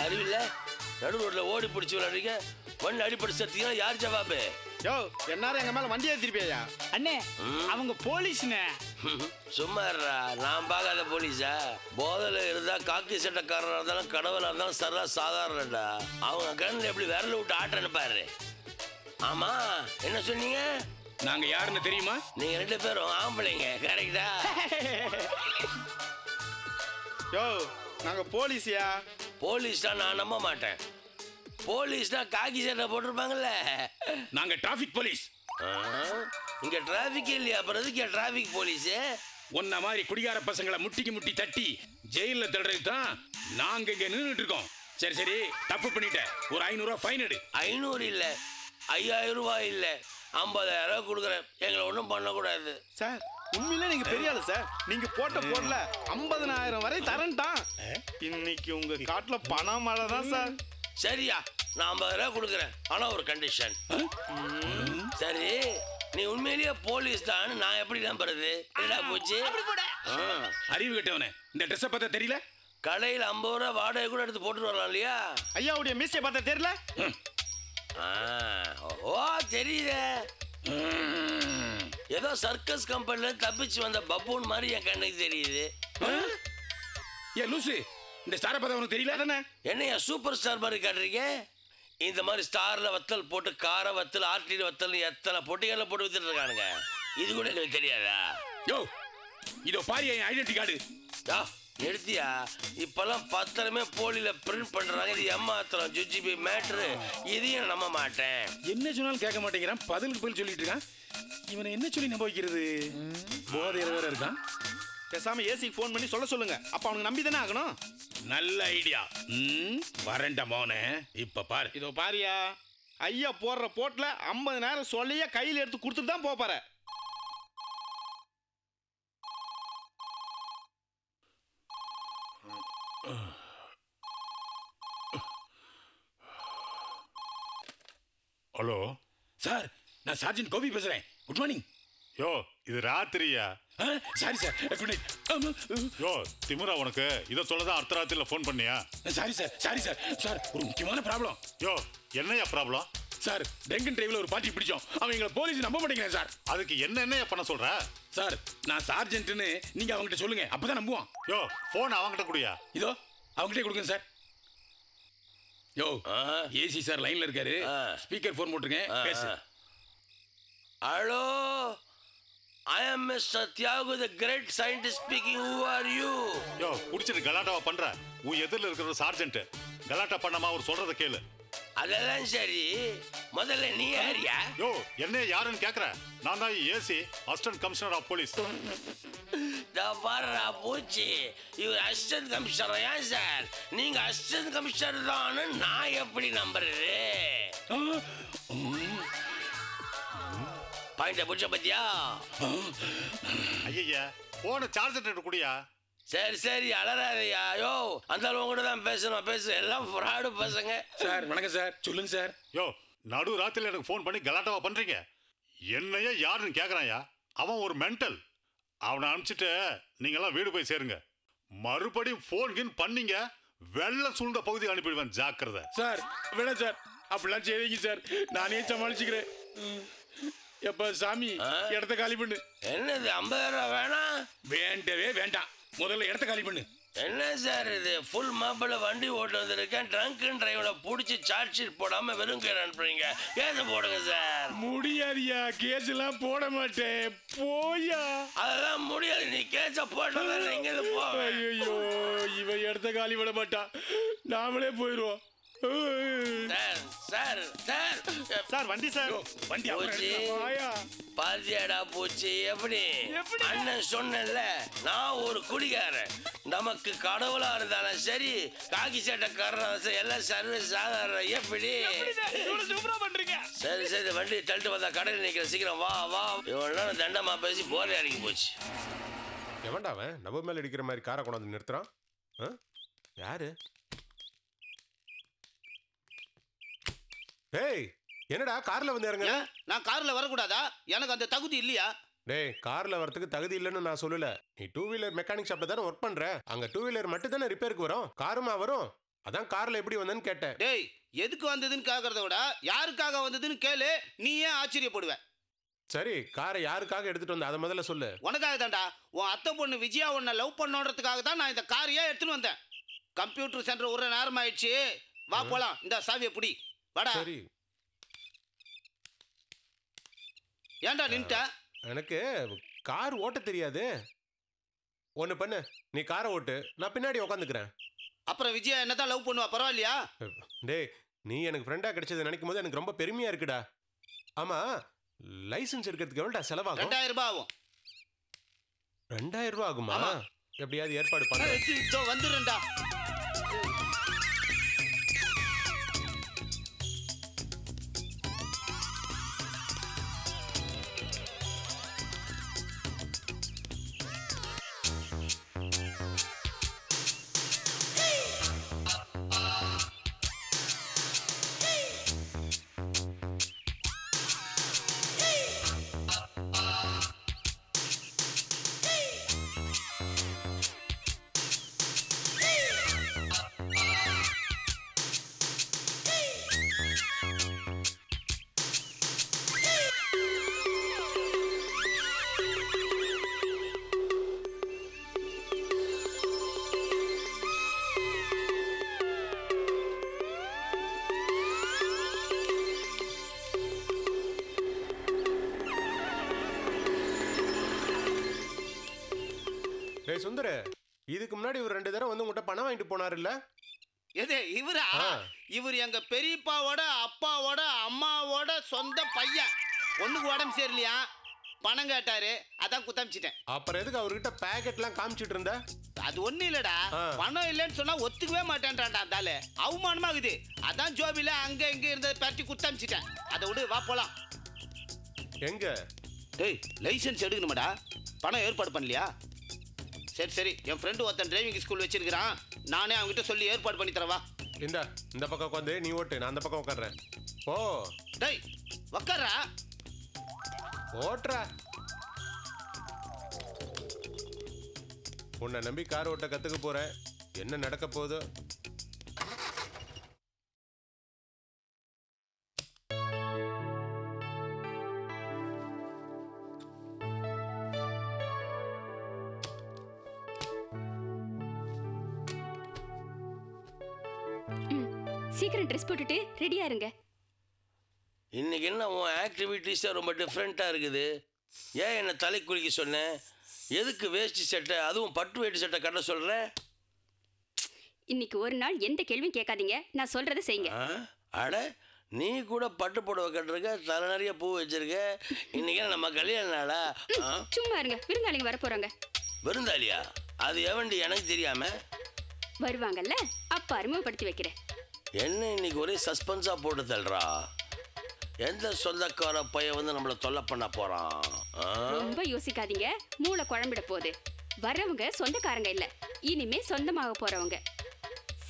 அறிவில்ல நடு ரோட்ல ஓடி பிடிச்சி விளையாடுறீங்க. வண்டி அடிப்படை சத்தியா யார் ஜவாபு? யோ எல்லாரும் எங்க மேல வண்டி ஏத்திருப்பியா? அண்ணே அவங்க போலீஸ்ண்ணே. சும்மாறா, நான் பார்க்காத போலீஸா? போதையில இருந்தா காக்கி சட்டக்காரனா இருந்தாலும் கடவுளா இருந்தாலும் சரா சாதாரணடா. அவங்க கண்ணில் எப்படி விரல விட்டு ஆட்டுறன்னு பாரு. ஆமா, என்ன சொன்னீங்க? நாங்க யாருன்னு தெரியுமா? நீங்க 2 பேரும் ஆம்பளைங்க, கரெக்டா? யோ நாங்க போலீஸ்யா. போலீஸ்னா நான் நம்ப மாட்டேன். போலீஸ்னா காக்கி சட்டை போட்டிருப்பாங்கல்ல. நாங்க டிராபிக் போலீஸ். இங்க டிராபிக் இல்லையா? அப்புறம் எதுக்கு டிராபிக் போலீஸ்? ஒன்ன மாதிரி குடிகார பசங்களை முட்டிக்கு முட்டி தட்டி ஜெயில தள்ளுறது தான் நாங்க இங்க நின்றுட்டு இருக்கோம். சரி சரி, தப்பு பண்ணிட்டேன். ஒரு 500 ரூபாய் ஃபைன் எடு. 500 இல்ல, 5000 ரூபாய் இல்ல, 50000 ரூபாய் கொடுக்குறேன். எங்களை ஒன்றும் பண்ணக்கூடாது சார். உண்மையிலே நீங்க பெரிய ஆளு சார். நீங்க போட்ட போடல 50000 வரை தரேன்ட்டான். இன்னைக்கு உங்க காட்டுல பணம் மழை தான் சார். சரியா, நான் 50000 ரூபாய் கொடுக்குறேன். ஆனா ஒரு கண்டிஷன். சரி, நீ உண்மையிலேயே போலீஸ் தான் நான் எப்படி நம்புறது? என்ன போச்சு? அறிவு கட்டவனே, இந்த ட்ரெஸ்ஸை பார்த்தா தெரியல? கடையில் 50 ரூபாய் வாடகை கூட எடுத்து போட்டுட்டு வரலாம் இல்லையா? ஐயாவுடைய மீஸ்டை பார்த்தா தெரியல? ஓ தெரியுதே, ஏதோ சர்க்கஸ் கம்பெனில தப்பிச்சு வந்த பப்பூன் மாதிரி என் கண்ணுக்கு தெரியுது. ஏ லூசு, இந்த ஸ்டாரை பார்த்தா உனக்கு தெரியல? என்னையா சூப்பர் ஸ்டார் மாதிரி காட்டுறீங்க? இந்த மாதிரி ஸ்டார்ல வத்தல் போட்டு கார வத்தல், ஆர்டில வத்தல், எத்தனை பொட்டிகளை போட்டு வித்துட்டு இருக்கானுங்க. இது கூட எனக்கு தெரியாதா? யோ இதோ பாரு என் ஐடென்டி கார்டு. நிறுத்தியா? இப்பெல்லாம் பத்திரமே போலியில பிரிண்ட் பண்றாங்க. இது ஏமாத்திரம், ஜுஜிபி மேட்ரு. இதையும் நம்ப மாட்டேன். என்ன சொன்னாலும் கேட்க மாட்டேங்கிறான், பதிலுக்கு பதில் சொல்லிட்டு இருக்கான். இவனை என்ன சொல்லி நம்ப வைக்கிறது? போதையில வேற இருக்கான். பேசாம ஏசிக்கு ஃபோன் பண்ணி சொல்ல சொல்லுங்க. அப்ப அவனுக்கு நம்பி தானே ஆகணும். நல்ல ஐடியா. வரண்ட மோனே, இப்ப பாரு. இதோ பாரியா, ஐயா போடுற போட்ல 50000 சொல்லிய கையில் எடுத்து கொடுத்துட்டு தான் போப்பாரு. ஹலோ சார், நான் சார்ஜென்ட் கோபி பேசுறேன். Good morning. யோ இது ராத்திரியா? Sorry sir, good night. யோ திமுரா, உனக்கு இதை சொல்லதான் அர்த்தராத்திரில ஃபோன் பண்ணியா? Sorry sir, sorry sir. Sir ஒரு முக்கியமான ப்ராப்ளம். யோ என்னையா ப்ராப்ளம்? சார் டெங்கன் டிரைவ்ல ஒரு பார்ட்டி பிடிச்சோம். அவன் எங்களை போலீஸ் நம்ப மாட்டேங்கிறேன் சார். அதுக்கு என்னையா பண்ண சொல்ற? சார் நான் சார்ஜென்ட்னு நீங்க அவங்ககிட்ட சொல்லுங்க, அப்பதான் நம்புவான். யோ போன் அவங்ககிட்ட குடியா. இதோ அவங்ககிட்ட கொடுங்க சார். யோ ஏசி சார் லைன்ல இருக்காரு. ஸ்பீக்கர் ஃபோன் போட்டுருங்க, பேசு. Hello, I am Mr. Thiago, the great scientist speaking. Who are you? யோ குடிச்சிட்டு கலாட்டாவா பண்ற? உன் எதிரில் இருக்கிற சார்ஜென்ட் கலாட்டா பண்ணாம அவர் சொல்றத கேளு. அதெல்லாம் சரி, முதல்ல நீ யாரியா? யோ என்ன யாருன்னு கேக்குற? நான் தான் AC, assistant commissioner of police. பாரா பூச்சி, இவர் அசிஸ்டன்ட் கமிஷனர். ஏன் சார் நீங்க அசிஸ்டன்ட் கமிஷனர் தான் நான் எப்படி நம்புறது? பாயிண்ட புடிச்ச பத்தியா? ஐயா போன சார்ஜென்ட் குடியா. சரி சரி, அலறாதையா. யோ அந்த அளவு கூட தான் பேசணும், பேசு. எல்லாம் ஃப்ராடு பசங்க. சார் வணக்கம் சார், சொல்லுங்க சார். யோ நடு ராத்திரில எனக்கு ஃபோன் பண்ணி கலாட்டாவா பண்றீங்க? என்னையா யாருன்னு கேக்குறாயா? அவன் ஒரு மென்டல். அவனை அனுப்பிச்சிட்டு நீங்கெல்லாம் வீடு போய் சேருங்க. மறுபடியும் ஃபோன் பண்ணீங்க, வெள்ளம் சூழ்ந்த பகுதிக்கு அனுப்பிடுவேன், ஜாக்கிரதை. சார் வேணாம் சார், அப்படிலாம் செய்வீங்க சார், நானே சமாளிச்சுக்கிறேன். எப்ப சாமி இடத்த காலி பண்ணு. என்னது 50000 ரூபாய் வேணாம்? வேண்டவே வேண்டாம், முதல்ல இடத்த காலி பண்ணு. என்ன சார் இது? ஃபுல் மாப்பிள்ள வண்டி ஓட்டு வந்திருக்கேன். ட்ரங்க் அண்ட் டிரைவரை பிடிச்சி சார்ஜ் ஷீட் போடாம வெறும் கேர் அனுப்புறீங்க. கேஸ் போடுங்க சார். முடியாதியா, கேஸ் எல்லாம் போட மாட்டேன், போயா. அதெல்லாம் முடியாது, நீ கேஸ போட்டதான் இங்க போ. ஐயோ இவன் இடத்த காலி விட மாட்டான், நாமளே போயிடுவோம். சார் சார் சார் சார் வண்டி சார். வண்டி பூச்சி பாத்தியாடா பூச்சி? எப்படி அண்ணன் சொன்னல, நான் ஒரு குடிகாரன். நமக்கு கடவுளா இருந்தாலும் சரி, காக்கி சட்டக்காரன் சரி, எல்லாம் சர்வீஸ் சாதாரண. எப்படி சரி சரி, வண்டி தள்ளிட்டு வந்தா கடையில் நிக்கிற. சீக்கிரம் வா வா. இவ்வளோ தண்டமா பேசி போரே அடிக்க போச்சு. எவன்டா அவன் நம்ம மேல அடிக்கிற மாதிரி காரை கொண்டாந்து நிறுத்துறான்? யாரு? டேய் என்னடா கார்ல வந்து இறங்க? நான் கார்ல வரக்கூடாதா? எனக்கு அந்த தகுதி இல்லையா? டேய் கார்ல வரதுக்கு தகுதி இல்லைன்னு நான் சொல்லல. நீ 2 வீலர் மெக்கானிக் ஷாப்ல தானே ஒர்க் பண்ற. அங்க 2 வீலர் மட்டும் தானே ரிப்பேருக்கு வரும், காருமா வரும்? அதான் கார்ல எப்படி வந்தேன்னு கேட்டேன். டேய், எதுக்கு வந்ததுன்னு கேட்கறத விட யாருக்காக வந்ததுன்னு கேளு, நீ ஏன் ஆச்சரியப்படுவ? சரி, காரை யாருக்காக எடுத்துட்டு வந்த அதை முதல்ல சொல்லு. உனக்காக தான்டா. உன் அத்தை பொண்ணு விஜயா உன்னை லவ் பண்ணோன்றதுக்காக தான் நான் இந்த காரையே எடுத்துன்னு வந்தேன். கம்ப்யூட்டர் சென்டர் ஒரு நேரம் ஆயிடுச்சு, வா போலாம். இந்த சாவியை புடி, வாடா. சரி. ஏன்டா நின்ட்ட? எனக்கு கார் ஓட்ட தெரியாது. ஒன்று பண்ணு, நீ காரை ஓட்டு, நான் பின்னாடி உட்காந்துக்கிறேன். அப்புறம் விஜயா என்னதான் லவ் பண்ணுவா, பரவாயில்லையா? டேய், நீ எனக்கு ஃப்ரெண்டா கிடைச்சது நினைக்கும் போது எனக்கு ரொம்ப பெருமையா இருக்குடா. ஆமா, லைசன்ஸ் எடுக்கிறதுக்கு எவ்வளோடா செலவாகும்? 2000 ரூபாய் ஆகும். 2000 ரூபா ஆகுமா? எப்படியாவது ஏற்பாடு பண்ண. வந்துடுறேன்டா. சுந்தர, இதுக்கு முன்னாடி ஒரு 2 தடவை வந்து உங்கள்கிட்ட பணம் வாங்கிட்டு போனார் இல்ல? எது இவரா? இவர் எங்க பெரியப்பாவோட அப்பாவோட அம்மாவோட சொந்த பையன். ஒண்ணுக்கு உடம்பு சரியில்லையா, பணம் கேட்டாரு, அதான் குத்தமிச்சிட்டேன். அப்புறம் எதுக்கு அவர்கிட்ட பேக்கெட்லாம் காமிச்சிட்டு இருந்த? அது ஒண்ணு இல்லடா, பணம் இல்லைன்னு சொன்னா ஒத்துக்கவே மாட்டேன்றான்டா அந்தால. அவமானமாகுது, அதான் ஜோபில அங்க இங்க இருந்த பரட்டி குத்தமிச்சிட்டேன். அதை விடு, வா போலாம். எங்க? டேய், லைசன்ஸ் எடுக்கணுமாடா, பணம் ஏற்பாடு பண்ணலையா? சரி சரி, என் ஃப்ரெண்டு ஒருத்தன் டிரைவிங் ஸ்கூல் வச்சிருக்கிறான், நானே அவங்ககிட்ட சொல்லி ஏற்பாடு பண்ணி தரவா. இந்த பக்கம் உட்காந்து நீ ஓட்டு, நான் அந்த பக்கம் உட்கார்றேன். ஓ டேய், உட்கார்றா. ஓட்டுறா. உன்னை நம்பி கார் ஓட்ட கத்துக்க போறேன், என்ன நடக்க போதோ. சீக்கிரம் ட்ரெஸ் போட்டுட்டு ரெடியா இருங்க. இன்னைக்கு என்ன உன் ஆக்டிவிட்டீஸ் ரொம்ப டிஃப்ரெண்டா இருக்குது. ஏன் என்ன தலை குளிக்க சொன்னேன்? எதுக்கு வேஷ்டி சட்டை, அதுவும் பட்டு வேட்டி சட்டை கட்ட சொல்ற? இன்னைக்கு ஒரு நாள் எந்த கேள்வியும் கேட்காதீங்க, நான் சொல்றதை செய்யுங்க. அட, நீ கூட பட்டு புடவை கட்டுருக்க, தலை நிறைய பூ வச்சிருக்க. இன்னைக்கு நம்ம கல்யாண நாளா? சும்மா இருங்க, விருந்தாளிங்க வர போறாங்க. விருந்தாளியா? அது எவண்டி எனக்கு தெரியாம? வருவாங்கல்ல, அப்ப அறிமுகப்படுத்தி வைக்கிறேன். என்ன இன்னைக்கு ஒரே சஸ்பென்ஸா போட்டு தள்ளுறா? எந்த சொந்தக்கார பையன் வந்து நம்மள தொல்லை பண்ண போறான்? ரொம்ப யோசிக்காதீங்க, மூளை குழம்பிட போகுது. வரவங்க சொந்தக்காரங்க இல்ல, இனிமே சொந்தமாக போறவங்க.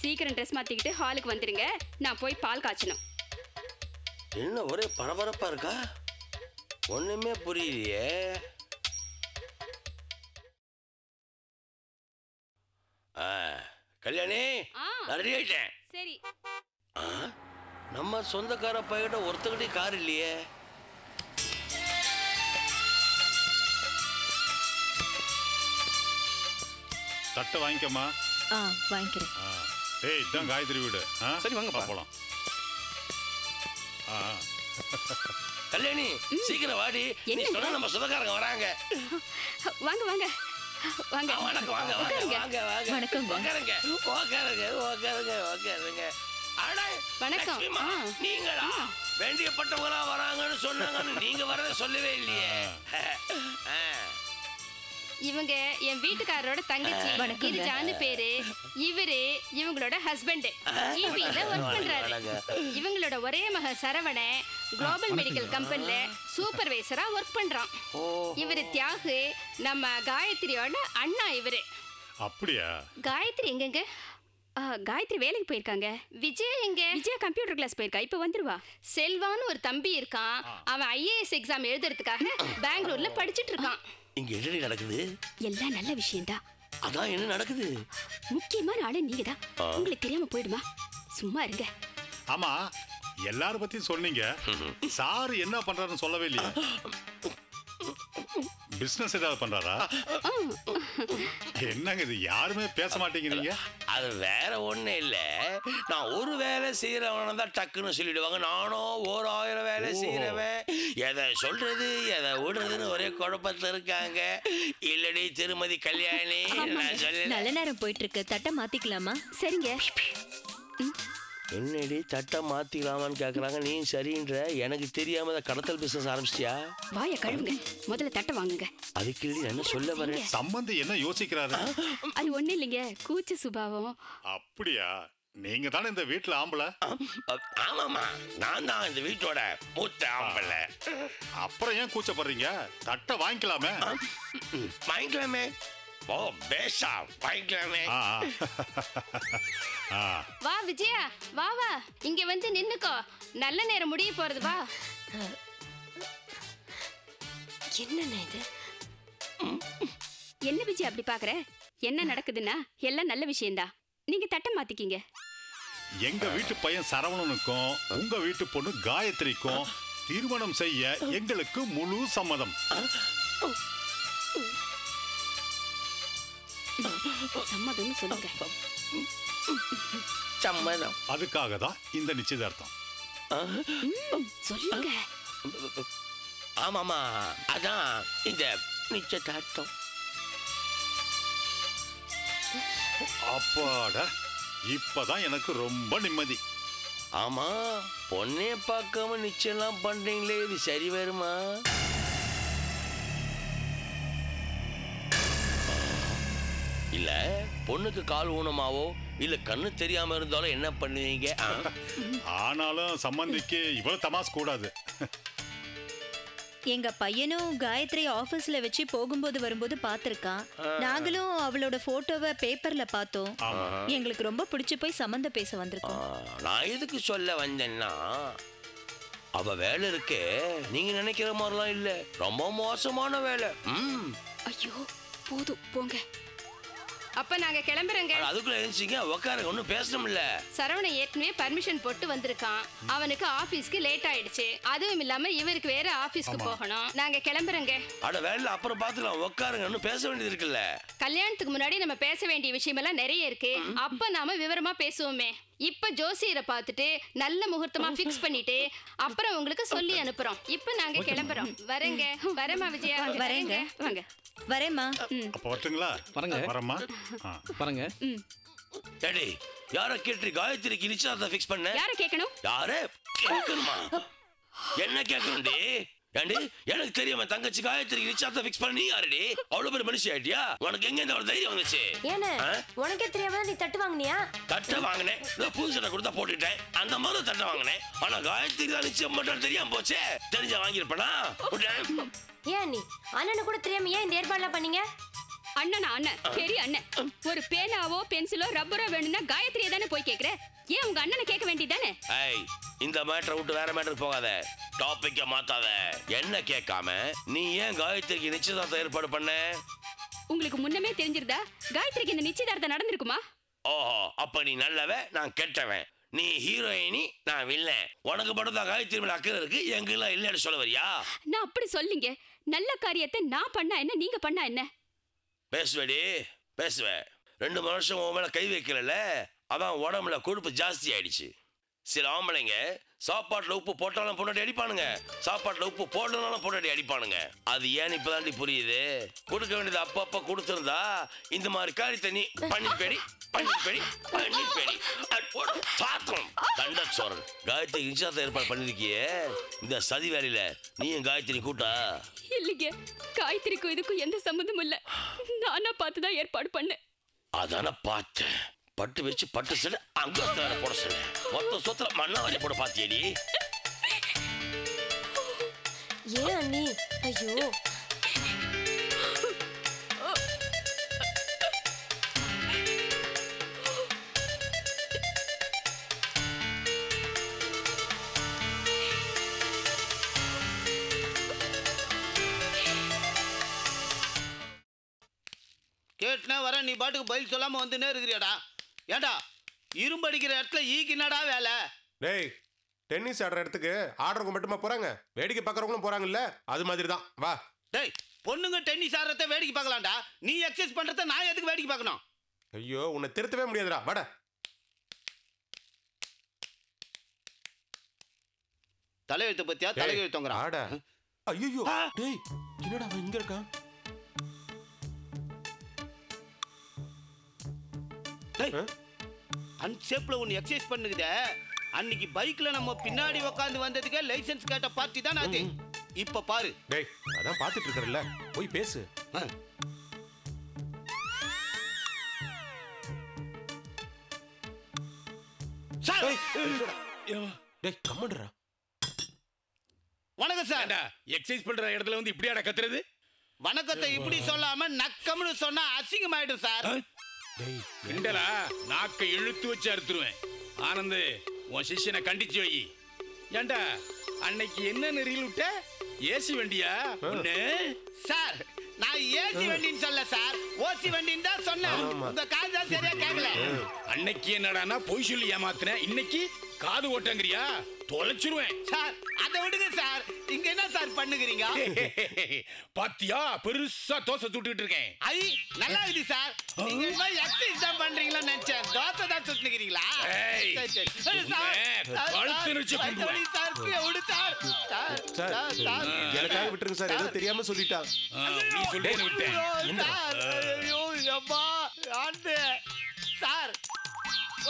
சீக்கிரம் ட்ரெஸ் மாத்திக்கிட்டு ஹாலுக்கு வந்துருங்க, நான் போய் பால் காய்ச்சணும். என்ன ஒரே பரபரப்பா இருக்கா? ஒண்ணுமே புரியலையே. கல்யாணி, ரெடி ஆயிட்டேன். சரி. நம்ம சொந்தக்கார பையன்கிட்ட ஒருத்தகிட்டே கார் இல்லையே. தட்டை வாங்கிக்கம்மா. வாங்கிக்கிறேன். ஏய், இதான் காயத்ரி வீடு. சரி, வாங்க போலாம். கல்யாணி, சீக்கிரம் வாடி. நீ சொன்ன நம்ம சொந்தக்காரங்க வராங்க. வாங்க வாங்க வாங்க. வணக்கம். வாங்க வாங்க வாங்க வாங்க. வணக்கம். உட்காருங்க உட்காருங்க உட்காருங்க உட்காருங்க. அட வணக்கம். நீங்களா? வேண்டியப்பட்டவங்களா வராங்கன்னு சொன்னாங்கன்னு நீங்க வரத சொல்லவே இல்லையே. இவங்க என் வீட்டுக்காரரோட தங்கச்சி, கிரிஜான்னு பேரு. இவரு இவங்களோட ஹஸ்பண்ட், ஈவில ஒர்க் பண்றாரு. இவங்களோட ஒரே மக சரவண குளோபல் மெடிக்கல் கம்பெனில சூப்பர்வைசரா ஒர்க் பண்றான். இவரு தியாகு, நம்ம காயத்ரியோட அண்ணா. இவரு அப்படியா? காயத்ரி எங்கங்க? காயத்ரி வேலைக்கு போயிருக்காங்க. விஜய் எங்க? விஜயா கம்ப்யூட்டர் கிளாஸ் போயிருக்கா, இப்ப வந்துருவா. செல்வான்னு ஒரு தம்பி இருக்கான், அவன் IAS எக்ஸாம் எழுதுறதுக்காக பெங்களூர்ல படிச்சிட்டு இருக்கான். இங்க என்ன நடக்குது? எல்லாம் நல்ல விஷயம்தான். அதான் என்ன நடக்குது? முக்கியமான ஆளு நீங்க தான். உங்களுக்கு தெரியாம போயிடுமா? சும்மா இருங்க. ஆமா, எல்லாரும் பத்தியும் சொன்னீங்க. சார் என்ன பண்றாருன்னு சொல்லவே இல்லையா? பிசினஸ் ஏதாவது பண்றாரா? என்னங்க இது, யாருமே பேச மாட்டேங்கிறீங்க? அது வேற ஒண்ணு இல்ல. நான் ஒரு வேலை செய்யறவன தான் டக்குன்னு சொல்லிடுவாங்க. நானும் 1000 வேலை செய்யறவன். எதை சொல்றது எதை விடுறதுன்னு ஒரே குழப்பத்துல இருக்காங்க. இல்லடி திருமதி கல்யாணி, நான் சொல்ல. நல்ல நேரம் போயிட்டு இருக்கு, தட்டை மாத்திக்கலாமா? சரிங்க. என்னடி தட்டை மாத்திக்கலாமான்னு கேக்குறாங்க. நீ சரின்ற. எனக்கு தெரியாம கடத்தல் பிசினஸ் ஆரம்பிச்சிட்டியா? வாய கழுவுங்க, முதல்ல தட்டை வாங்குங்க. அதுக்கு என்ன சொல்ல வரேன்? சம்பந்தி என்ன யோசிக்கிறாரு? அது ஒண்ணு இல்லைங்க, கூச்ச சுபாவம். அப்படியா? நீங்க தானே இந்த வீட்டுல ஆம்பளை? ஆமாமா, நான் தான் இந்த வீட்டோட மூத்த ஆம்பளை. அப்புறம் ஏன் கூச்சப்படுறீங்க? தட்டை வாங்கிக்கலாமே. வாங்கிக்கலாமே. ஓ பேஷா, வாங்கிக்கலாமே. வா விஜயா, வா வா, இங்க வந்து நின்னுக்கோ. நல்ல நேரம் முடிய போறது, வா. என்னண்ணே இது? என்ன விஜய் அப்படி பாக்குற? என்ன நடக்குதுன்னா எல்லாம் நல்ல விஷயம்தான். நீங்க தட்டை மாத்திக்கிங்க. எங்க வீட்டு பையன் சரவணனுக்கும் உங்க வீட்டு பொண்ணு காயத்ரிக்கும் திருமணம் செய்ய எங்களுக்கு முழு சம்மதம். சம்மதம்னு சொல்லுங்க. சம்மதம். அதுக்காக தான் இந்த நிச்சயதார்த்தம். சொல்லுங்க. ஆமாமா, அதான் இந்த நிச்சயதார்த்தம். அப்பாடா, இப்பதான் எனக்கு ரொம்ப நிம்மதி. ஆமா, பொண்ணே பார்க்காம நிச்சயம்லாம் பண்றீங்களே, இது சரி வருமா? இல்ல பொண்ணுக்கு கால் ஊனமாவோ இல்ல கண்ணு தெரியாம இருந்தாலும் என்ன பண்ணுவீங்க? ஆனாலும் சம்பந்திக்கு இவ்வளவு தமாஸ் கூடாது. எங்க பையனும் காயத்ரி ஆபீஸ்ல வச்சு போகும்போது வரும்போது பாத்திருக்கான். நாங்களும் அவளோட போட்டோவை பேப்பர்ல பார்த்தோம். எங்களுக்கு ரொம்ப பிடிச்சு போய் சம்பந்த பேச வந்திருக்கோம். நான் எதுக்கு சொல்ல வந்தேன்னா, அவ வேலை இருக்கே நீங்க நினைக்கிற மாதிரிலாம் இல்ல, ரொம்ப மோசமான வேலை. ஐயோ போதும் போங்க. அப்ப நாங்க கிளம்புறோங்க. அதுக்குள்ள எழுந்திங்க, உட்காருங்க, ஒன்னும் பேசணும்ல. சரவணன் ஏற்கனவே பர்மிஷன் போட்டு வந்திருக்கான். அவனுக்கு ஆபீஸ்க்கு லேட் ஆயிடுச்சு. அதுவும் இல்லாம இவருக்கு வேற ஆபீஸ்க்கு போகணும். நாங்க கிளம்புறோங்க. அட வேலை அப்புறம் பாத்துக்கலாம், உட்காருங்க, ஒன்னும் பேச வேண்டியது இருக்குல்ல. கல்யாணத்துக்கு முன்னாடி நம்ம பேச வேண்டிய விஷயம் எல்லாம் நிறைய இருக்கு. அப்ப நாம விவரமா பேசுவோமே. இப்ப ஜோசியரை பார்த்துட்டு நல்ல முகூர்த்தமா பிக்ஸ் பண்ணிட்டு அப்புறம் உங்களுக்கு சொல்லி அனுப்புறோம். இப்ப நாங்க கிளம்புறோம். வரேங்க. வரமா விஜயா? வரேங்க. வாங்க. வரேம்மா. அப்ப வரட்டுங்களா? வரமா? பாருங்க. டேடி, யார கேட்டு காயத்ரிக்கு நிச்சயதார்த்தம் ஃபிக்ஸ் பண்ண? யார கேட்கணும்? யார கேட்கணுமா? என்ன கேட்கணும்டி? ஏண்டி, எனக்கு தெரியாம தங்கச்சி காயத்ரிக்கு நிச்சயதார்த்தம் ஃபிக்ஸ் பண்ண நீ யாருடி? அவ்வளவு பெரிய மனுஷி ஆயிட்டியா? உனக்கு எங்க இந்த ஒரு தைரியம் வந்துச்சு? ஏனே உனக்கே தெரியாம நீ தட்டு வாங்குனியா? தட்டை வாங்கினேன், புது சட்டை கொடுத்தா போட்டுட்டேன். அந்த மாதிரி தட்டை வாங்கினேன். ஆனா காயத்ரிக்கு தான் நிச்சயம் மட்டும் தெரியாம போச்சே. தெரிஞ்ச வாங்கிருப்பனா? ஏன் நீ அண்ணனு கூட தெரியாம ஏன் இந்த ஏற்பாடுலாம் பண்ணீங்க? அண்ணனா? அண்ணன் பெரிய அண்ணன். ஒரு பேனாவோ பென்சிலோ ரப்பரோ வேணும்னா காயத்ரியை தானே போய் கேக்குற. ஏன் உங்க அண்ணனை கேட்க வேண்டியதானே? ஏய், இந்த மேட்டரை விட்டு வேற மேட்டருக்கு போகாத. டாபிக்க மாத்தாத. என்ன கேட்காம நீ ஏன் காயத்ரிக்கு நிச்சயதார்த்தம் ஏற்பாடு பண்ண? உங்களுக்கு முன்னமே தெரிஞ்சிருந்தா காயத்ரிக்கு இந்த நிச்சயதார்த்தம் நடந்திருக்குமா? ஓஹோ, அப்ப நீ நல்லவன், நான் கெட்டவன். நீ ஹீரோயினி, நான் வில்லன். உனக்கு மட்டும் தான் காயத்ரி மேல அக்கறை இருக்கு, எங்கெல்லாம் இல்லைன்னு சொல்ல வரியா? நான் அப்படி சொல்லிங்க. நல்ல காரியத்தை நான் பண்ணா என்ன, நீங்க பண்ணா என்ன? பேசுவடி, பேசுவேன். 2 வருஷம் உன் மேல கை வைக்கல, அதான் உடம்புல கொழுப்பு ஜாஸ்தி ஆயிடுச்சு. சில ஆம்பளைங்க சாப்பாட்டுல உப்பு போட்டாலும் பொண்டாட்டி அடிப்பானுங்க, சாப்பாட்டுல உப்பு போடனாலும் பொண்டாட்டி அடிப்பானுங்க. அது ஏன்னு இப்பதாண்டி புரியுது. கொடுக்க வேண்டியது அப்பப்ப கொடுத்துருந்தா இந்த மாதிரி காரியத்தை நீ பண்ணிப்பேடி தண்டச்சோரன். காயத்ரி நிச்சயத்தை ஏற்பாடு பண்ணிருக்கியே, இந்த சதி வேலையில நீயும் காயத்ரி கூட்டா? இல்லைங்க, காயத்ரிக்கும் இதுக்கும் எந்த சம்மந்தமும் இல்ல. நானா பார்த்துதான் ஏற்பாடு பண்ணேன். அதான பார்த்தேன். பட்டு வச்சு பட்டு செடு அங்க போட சொல்லு. மொத்த சொத்துல மண்ணா வரைய போட பாத்தியடி. ஏன் அண்ணி? ஐயோ, கேட்டுனா வர நீ பாட்டுக்கு பதில் சொல்லாம வந்துன்னே இருக்கிறியாடா. ஏண்டா இரும்படிக்கிற இடத்துல ஈக்கு என்னடா வேலை? டேய் டென்னிஸ் ஆடுற இடத்துக்கு ஆடுறவங்க மட்டுமா போறாங்க, வேடிக்கை பார்க்கறவங்களும் போறாங்கல்ல, அது மாதிரி தான். வா. டேய் பொண்ணுங்க டென்னிஸ் ஆடுறத வேடிக்கை பார்க்கலாம்டா, நீ எக்ஸசைஸ் பண்றத நான் எதுக்கு வேடிக்கை பார்க்கணும்? ஐயோ உன்னை திருத்தவே முடியாதுடா. வாடா. தலையெழுத்து பத்தியா? தலையெழுத்துங்கறான். ஆடா. ஐயோ டேய் என்னடா அவன் இங்க இருக்கான்? டேய் அன்சேப்ல ஒன்னு எக்ஸசைஸ் பண்ணுகுதே, அன்னைக்கு பைக்ல நம்ம பின்னாடி உட்கார்ந்து வந்ததுக்கே லைசென்ஸ் கேட்ட பார்ட்டி தான் அது. இப்ப பாரு. டேய் அதான் பாத்துட்டு இருக்கறல்ல, போய் பேசு. சார் டேய் கம்மண்டரா. வணக்கம் சார். எக்ஸசைஸ் பண்ற இடத்துல வந்து இப்படியாடா கத்துறது? வணக்கத்தை இப்படி சொல்லாம நக்கம்னு சொன்னா அசிங்கமாயிடும் சார். டேய் கிண்டலா? நாக்கை இழுத்து வச்சு அறுத்துருவேன். ஆனந்த் உன் சிஷ்யனை கண்டிச்சு வை. ஏண்டா அன்னைக்கு என்ன நெறியில் விட்ட? ஏசி வண்டியா ஒண்ணு? சார் நான் ஏசி வண்டின்னு சொல்ல சார், ஓசி வண்டின்னு தான் சொன்னேன். உங்க காது தான் சரியா கேட்கல. அன்னைக்கு என்னடானா பொய் சொல்லி ஏமாத்தின, இன்னைக்கு காது ஓட்டங்கறியா? தொலைச்சிருவேன். சார் அதை விடுங்க சார், இங்க என்ன சார் பண்ணுகிறீங்க? பாத்தியா பெருசா தோசை சுட்டுட்டு இருக்கேன். ஐ நல்லா இருக்கு சார். நீங்க என்ன எக்ஸசைஸ் தான் பண்றீங்களா நினைச்சேன், தோசை தான் சுட்டுக்கிறீங்களா? எனக்காக விட்டுருங்க சார், ஏதோ தெரியாம சொல்லிட்டா. நீ சொல்லி விட்டேன். சார்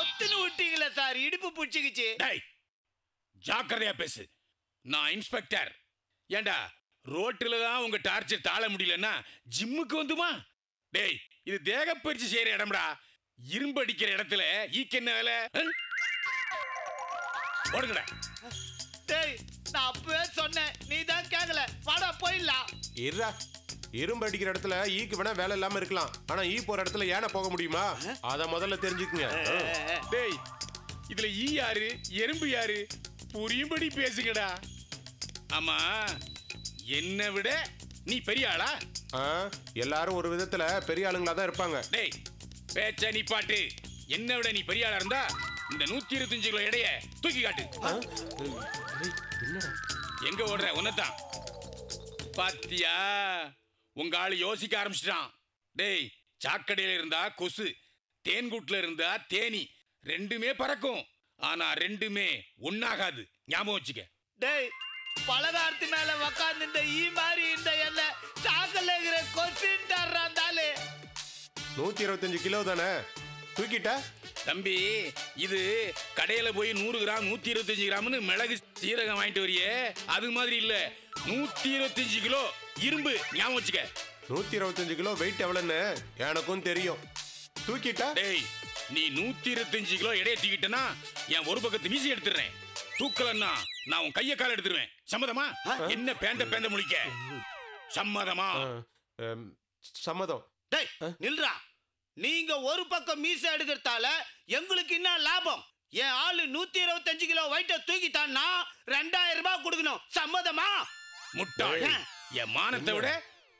ஒத்துன்னு விட்டீங்களா சார்? இடுப்பு புடிச்சுக்கிச்சு. ஜாக்கிரதையா பேசு. நான் இன்ஸ்பெக்டர். ஏண்டா ரோட்டில் தான் உங்க டார்ச்சர் தாழ முடியலன்னா ஜிம்முக்கு வந்துமா? டேய் இது தேக பயிற்சி செய்யற இடம்டா. இரும்பு அடிக்கிற இடத்துல ஈக்கு என்ன வேலை? ஓடுங்கடா. டேய் நான் அப்பவே சொன்னேன், நீ தான் கேட்கல. வாடா போயிடலாம். இருடா. இரும்பு அடிக்கிற இடத்துல ஈக்கு வேணா வேலை இல்லாம இருக்கலாம், ஆனா ஈ போற இடத்துல ஏன போக முடியுமா? அத முதல்ல தெரிஞ்சுக்குங்க. டேய் இதுல ஈ யாரு எறும்பு யாரு புரியும்படி பேசுங்கடா. ஆமா என்ன விட நீ பெரிய ஆளா? எல்லாரும் ஒரு விதத்துல பெரிய ஆளுங்களா தான் இருப்பாங்க. டேய் பேச்ச நீ பாட்டு. என்ன விட நீ பெரிய ஆளா இருந்தா இந்த 125 கிலோ எடைய தூக்கி காட்டு. எங்க ஓடுற? உன்னதான் பாத்தியா? உங்க ஆளு யோசிக்க ஆரம்பிச்சிட்டான். டேய் சாக்கடையில இருந்தா கொசு, தேன்கூட்டுல இருந்தா தேனி, ரெண்டுமே பறக்கும். ஆனா ரெண்டுமே ஒன்னாகாது, ஞாபகம் வச்சுக்க. டேய் பலகாரத்து மேல உக்காந்து இந்த ஈ மாதிரி இந்த என்ன சாக்கல்ல இருக்கிற கொசுன்றாலே. 125 கிலோ தானே தூக்கிட்ட? தம்பி இது கடையில போய் 100 கிராம் 125 கிராம்னு மிளகு சீரகம் வாங்கிட்டு வரியே, அது மாதிரி இல்ல. 125 கிலோ இரும்பு, ஞாபகம் வச்சுக்க. 125 கிலோ வெயிட் எவ்வளவுன்னு எனக்கும் தெரியும். தூக்கிட்டா? டேய் நீ 125 கிலோ எடைய தூக்கிட்டனா என் ஒரு பக்கத்து மீசி எடுத்துறேன். தூக்கலன்னா நான் உன் கைய கால எடுத்துருவேன். சம்மதமா? என்ன பேந்த முழிக்க? சம்மதமா? சம்மதம். டேய் நில்றா. நீங்க ஒரு பக்கம் மீச எடுக்கிறதால எங்களுக்கு என்ன லாபம்? என் ஆளு 125 கிலோ வெயிட்ட தூக்கிட்டான்னா 2000 ரூபாய் கொடுக்கணும். சம்மதமா? முட்டாள். என் மானத்தை விட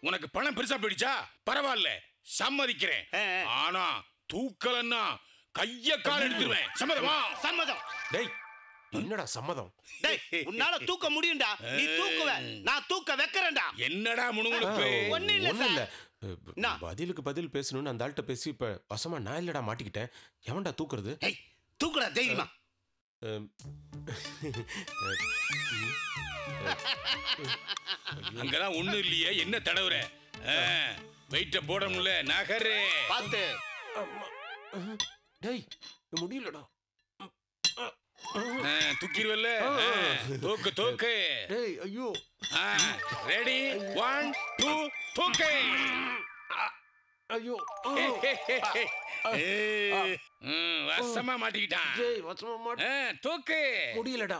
உனக்கு பணம் பெருசா போயிடுச்சா? பரவாயில்ல சம்மதிக்கிறேன். ஆனா தூக்கலன்னா கைய கால் எடுத்துருவேன். சம்மதமா? சம்மதம். டேய் என்னடா சம்மதம்? டேய் உன்னால தூக்க முடியும்டா, நீ தூக்குவ, நான் தூக்க வைக்கிறேன்டா. என்னடா முணுமுணுப்பு? ஒண்ணு இல்ல சார். பதிலுக்கு பதில் பேசணும்னு அந்த ஆள்கிட்ட பேசி இப்ப வசமா நான் இல்லடா மாட்டிக்கிட்டேன். எவன்டா தூக்குறது? தூக்குடா தைரியமா. அங்கதான் ஒண்ணு இல்லையே, என்ன தடவுற? வெயிட்ட போட முடியல, நகரு. பாத்து. டேய் முடியலடா. தூக்கிடுவல்ல. தூக்கு தூக்கு. டேய் ஐயோ. ரெடி 1 2 தூக்கு. ஐயோ. வசமா மாட்டிக்கிட்டான். டேய் வசமா மாட்ட. தூக்கு. முடியலடா.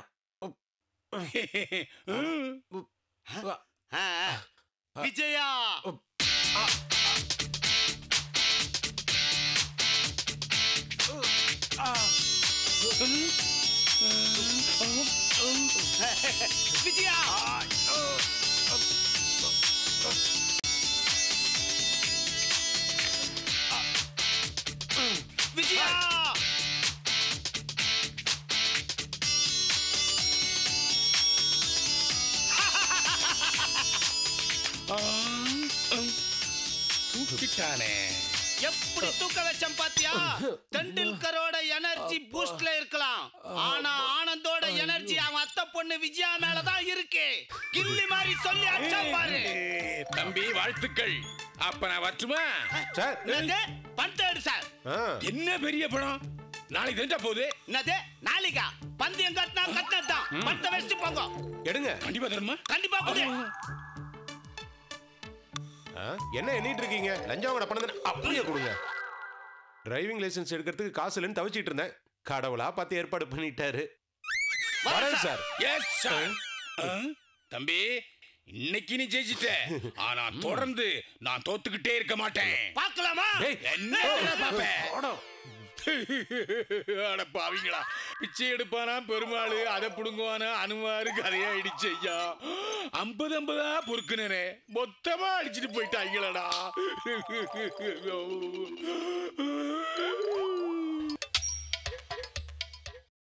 விஜயா. விஜயா. வந்துட்டானே. எப்படி தூக்க வச்சம் பாத்தியா? தெண்டுல்கரோட எனர்ஜி பூஸ்ட்ல இருக்கலாம், ஆனா ஆனந்தோட எனர்ஜி அவன் அத்தை பொண்ணு விஜயா மேலதான் இருக்கு. கில்லி மாதிரி சொல்லி அச்சா பாரு. தம்பி வாழ்த்துக்கள். அப்ப நான் வரட்டுமா சார்? பணத்தை எடு சார். என்ன பெரிய பணம்? நாளைக்கு தெரிஞ்சா போகுது. என்னது நாளைக்கா? பந்தயம் கட்டினா கட்டினதான். பணத்தை வச்சுட்டு போங்க. எடுங்க. கண்டிப்பா தருமா? கண்டிப்பா கொடு. என்ன எண்ணிட்டு இருக்கீங்க? லஞ்சம் பணம் அப்படியே கொடுங்க. டிரைவிங் லைசென்ஸ் எடுக்கிறதுக்கு காசு இல்லைன்னு தவிச்சிட்டு இருந்தேன். கடவுளா பார்த்து ஏற்பாடு பண்ணிட்டாரு. வரேன் சார். Yes sir. தம்பி இன்னைக்கு நீ ஜெயிச்சிட்ட, ஆனா தொடர்ந்து நான் தோத்துக்கிட்டே இருக்க மாட்டேன். பார்க்கலாமா? என்ன பாப்பேன்? அட பாவிங்களா, பிச்சை எடுப்பானா பெருமாள், அதை புடுங்குவானா அனுமாரு, கதையாயிடுச்சு ஐயா. 50 பொறுக்குனே மொத்தமா அடிச்சுட்டு போயிட்டாங்களடா.